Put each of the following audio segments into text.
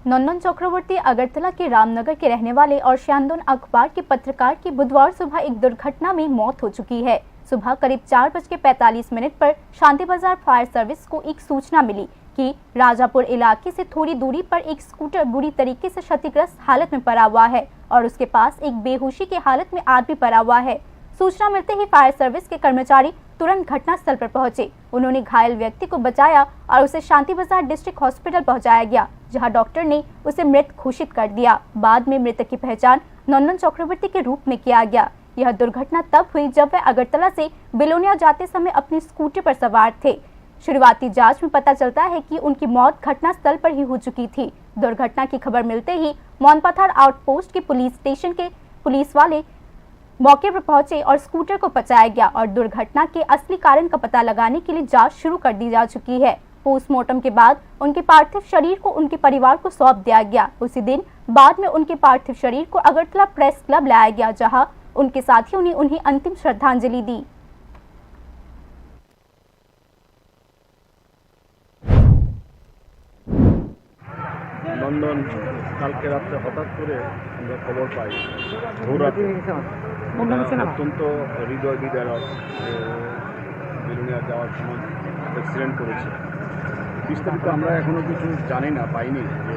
नंदन चक्रवर्ती अगरतला के रामनगर के रहने वाले और श्यानदोन अखबार के पत्रकार की बुधवार सुबह एक दुर्घटना में मौत हो चुकी है। सुबह करीब 4:45 पर शांति बाजार फायर सर्विस को एक सूचना मिली कि राजापुर इलाके से थोड़ी दूरी पर एक स्कूटर बुरी तरीके से क्षतिग्रस्त हालत में पड़ा हुआ है और उसके पास एक बेहोशी की हालत में आदमी पड़ा हुआ है। सूचना मिलते ही फायर सर्विस के कर्मचारी तुरंत घटनास्थल पर पहुंचे। उन्होंने घायल व्यक्ति को बचाया और उसे शांति बाजार डिस्ट्रिक्ट हॉस्पिटल पहुंचाया गया, जहां डॉक्टर ने उसे मृत घोषित कर दिया। बाद में मृतक की पहचान नंदन चक्रवर्ती के रूप में किया गया। यह दुर्घटना तब हुई जब वह अगरतला से बिलोनिया जाते समय अपनी स्कूटी पर सवार थे। शुरुआती जांच में पता चलता है कि उनकी मौत घटनास्थल पर ही हो चुकी थी। दुर्घटना की खबर मिलते ही मोनपथर आउटपोस्ट के पुलिस स्टेशन के पुलिस वाले मौके पर पहुंचे और स्कूटर को बचाया गया और दुर्घटना के असली कारण का पता लगाने के लिए जांच शुरू कर दी जा चुकी है। पोस्टमार्टम के बाद उनके पार्थिव शरीर को उनके परिवार को सौंप दिया गया। उसी दिन बाद में उनके पार्थिव शरीर को अगरतला प्रेस क्लब लाया गया, जहां उनके साथियों ने उन्हें अंतिम श्रद्धांजलि दी। नंदन কালকে রাতে হঠাৎ করে আমরা খবর পাই ভোর রাতে অত্যন্ত হৃদয় বিদারক বিলুনিয়া যাওয়ার সময় অ্যাক্সিডেন্ট করেছে। বিস্তারিত আমরা এখনও কিছু জানি না, পাইনি যে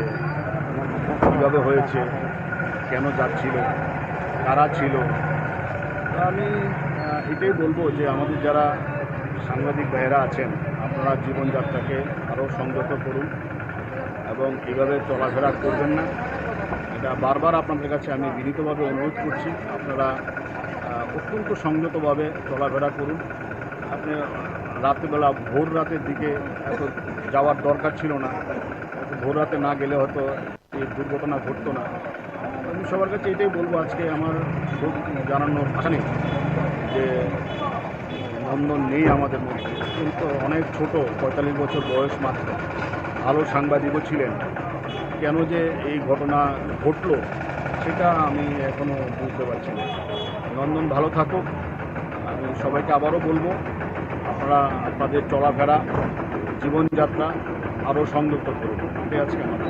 কীভাবে হয়েছে, কেন যাচ্ছিল, কারা ছিল। আমি এটাই বলবো যে আমাদের যারা সাংবাদিক ভাইয়েরা আছেন, আপনারা জীবনযাত্রাকে আরও সংযত করুন এবং এইভাবে চলাফেরা করবেন না। এটা বারবার আপনাদের কাছে আমি বিনীতভাবে অনুরোধ করছি, আপনারা অত্যন্ত সংযতভাবে চলাফেরা করুন। আপনি রাত্রিবেলা ভোর রাতের দিকে এত যাওয়ার দরকার ছিল না, ভোর রাতে না গেলে হয়তো এই দুর্ঘটনা ঘটতো না। আমি সবার কাছে এটাই বলবো, আজকে আমার খুব জানানোর ভাষা নেই যে নন্দন নেই আমাদের মধ্যে, কিন্তু অনেক ছোট, 45 বছর বয়স মাত্র, ভালো সাংবাদিকও ছিলেন। কেন যে এই ঘটনা ঘটলো সেটা আমি এখনও বুঝতে পারছি না। নন্দন ভালো থাকুক। আমি সবাইকে আবারও বলবো, আপনারা আপনাদের চলাফেরা, জীবনযাত্রা আরও সংযুক্ত করুন। এটাই আজকে আমার